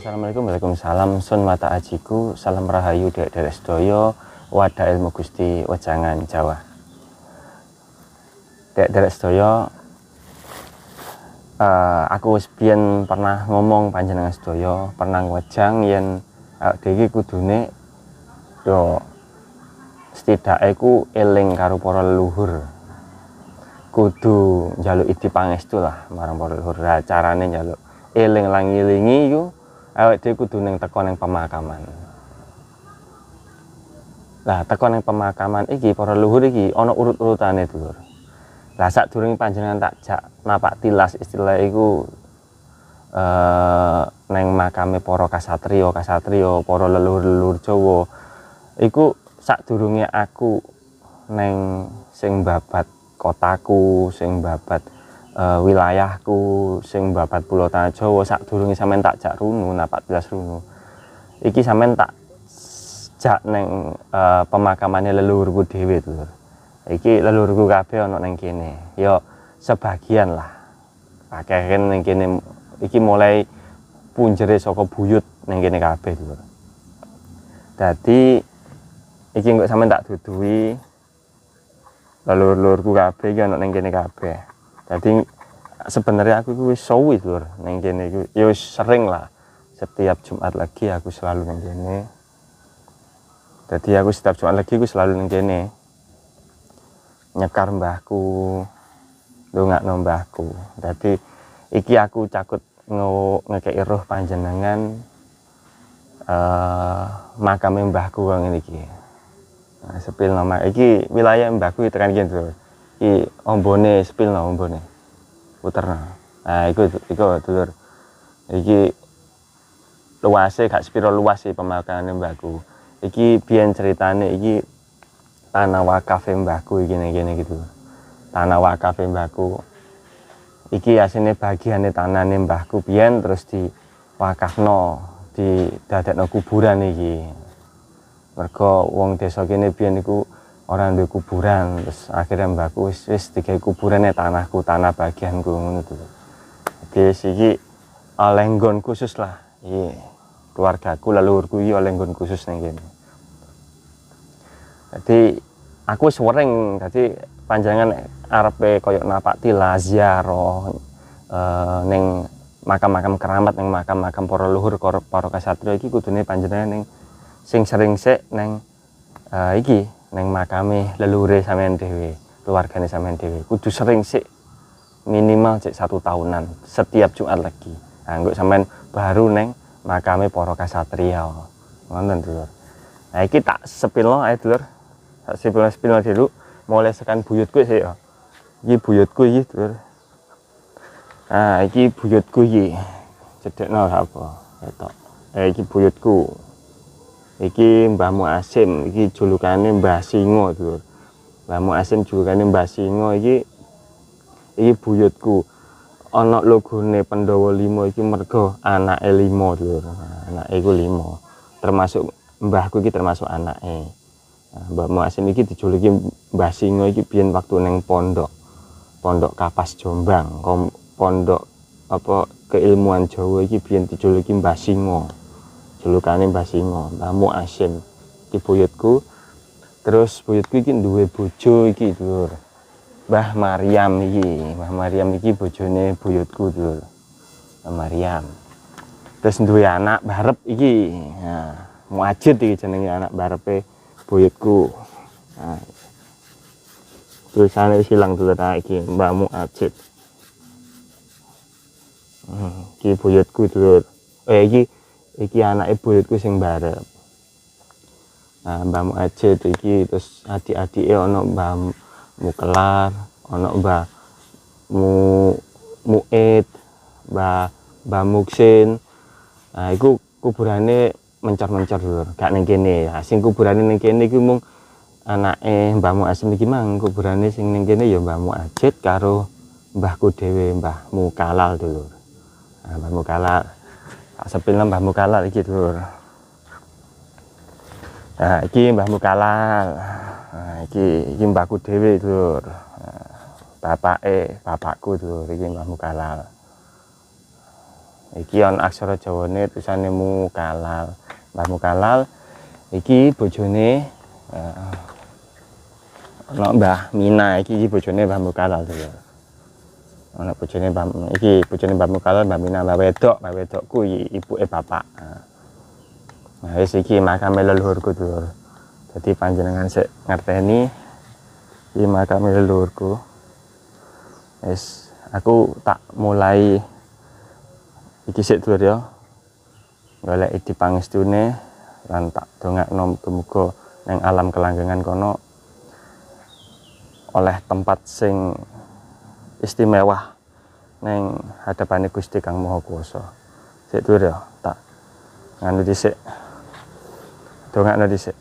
Assalamualaikum, waalaikumsalam. Sun mata ajiku, salam rahayu derek sedaya, wadah ilmu Gusti Wejangan Jawa. Derek sedaya, aku wis biyen pernah ngomong panjenengan sedaya, pernah ngwejang yen dhewe kudune yo setidake ku eling karo para leluhur. Kudu njaluk idi pangestu lah marang para leluhur. Carane njaluk eling lan ngilingi iku awake dhewe kudu ning teko ning pemakaman. Lah teko ning pemakaman iki para leluhur iki ana urut-urutane, Dulur. Lah sadurunge panjenengan tak jak napak tilas istilah iku neng makame para kasatriya, para leluhur-leluhur Jawa. Iku sadurunge aku neng sing babat kotaku, sing babat wilayahku, sing babat Pulau Tanah Jawa, sadurunge sampean tak jak runu napak tilas runu. Iki sampean tak jak neng pemakamane leluhurku dhewe, Dulur. Iki leluhurku kabeh ana ning kene. Ya sebagian lah. Akeh ning kene iki mulai punjere saka buyut ning kene kabeh, Dulur. Dadi iki engko sampean tak duduhi leluhur-leluhurku kabeh iki ana ning kene kabeh. Jadi sebenarnya aku wis suwi, Lur, ning kene iku. Ya wis sering lah. Setiap Jumat lagi aku selalu ning kene. Jadi aku setiap Jumat lagi aku selalu ning kene. Nyekar mbahku, ndongakno mbahku. Dadi iki aku cakut ngekeki roh panjenengan makame mbahku kang ngene iki. Nah, sepil nama iki wilayah mbahku tekan kene, Lur. Iki ombone spilno ombone puterno. Nah iku Dulur. Iki luase gak sepiro luas sih pemakamane mbahku. Iki biyen ceritane iki tanah wakaf mbahku iki ning kene gitu. Tanah wakaf mbahku. Iki asine bagiane tanane mbahku biyen terus diwakafno, didadekno kuburan iki. Mergo wong desa kene biyen iku orang duwe kuburan, terus akhirnya mbahku wis digawe kuburane tanahku, tanah bagianku ngono tuh. Jadi iki oleh nggon khusus lah. Iki keluargaku, leluhurku iki oleh nggon khusus ning kene. Jadi aku wis sering dadi panjenengan arepe koyo napak tilas ziarah ning makam-makam keramat, ning makam-makam para leluhur, para kasatriya iki kudune panjenengan ning sing sering sik ning iki neng makame leluhure sampean dhewe, keluargane sampean dhewe. Kudu sering sik minimal cek 1 tahunan setiap Jumat lagi. Nah, engko sampean baru neng makame para kasatriya. Ngoten, Dulur. Nah, iki tak sepilno ae, Dulur. Tak sepilno dulu mulai sekan buyutku sik ya. Iki buyutku iki, Dulur. Nah, iki buyutku iki. Cedekno apa? Ketok. Iki buyutku. Iki Mbah Muasim, iki julukane Mbah Singo, Dulur. Mbah Muasim julukane Mbah Singo iki buyutku. Ana logone Pandhawa 5 iki mergo anake 5, Dulur. Anake iku 5. Termasuk mbahku iki termasuk anake. Nah, Mbah Muasim iki dijuluki Mbah Singo iki biyen waktu ning pondok Kapas Jombang, pondok apa keilmuan Jawa iki biyen dijuluki Mbah Singo. Julukane Mbah Singo, Mbah Muasim. Iki buyutku. Terus buyutku iki duwe bojo iki, Dulur. Mbah Maryam iki. Mbah Maryam iki bojone buyutku, Dulur. Mbah Maryam. Terus duwe anak barep iki. Nah, Muajid iki jenenge anak barepe buyutku. Nah. Tulisane silang, Dulur, iki Mbah Muajid. Iki buyutku, Dulur. Iki anake buyutku sing barep. Nah, Mbah Muajid iki terus adik-adike ana Mbah Mukelar, ana Mbah Muid, Mbah Muksin. Nah, iku kuburane mencar-mencar, Dulur. Gak ning kene. Nah, sing kuburane ning kene iku mung anake Mbah Muasim iki mang kuburane sing ning kene ya Mbah Muajid karo mbahku dhewe, Mbah Mukalal, Dulur. Nah, Mbah Mukalal. Tak sepilno Mbah Mukalal iki, Dulur. Nah, iki Mbah Mukalal. Nah, iki mbahku dhewe, Dulur. Nah, bapakku, Dulur, iki Mbah Mukalal. Iki on aksara Jawane tulisane Mukalal. Mbah Mukalal iki bojone ana Mbah Mina iki bojone Mbah Mukalal to. Ana bojone iki bojone Mbah Mukalal, Mbah Mina, Mbah wedokku ibuke bapak. Nah wis iki makame leluhurku Dulur. Jadi panjenengan sik ngerteni iki makame leluhurku. Wis aku tak mulai iki sik Dulur ya. Golek di pangestune lan tak dongakno muga nang alam kelanggengan kono oleh tempat sing istimewa neng hadapane Gusti Kang Maha Kuwasa. Sik Dulur ya, tak nganu dhisik. Dongakno dhisik.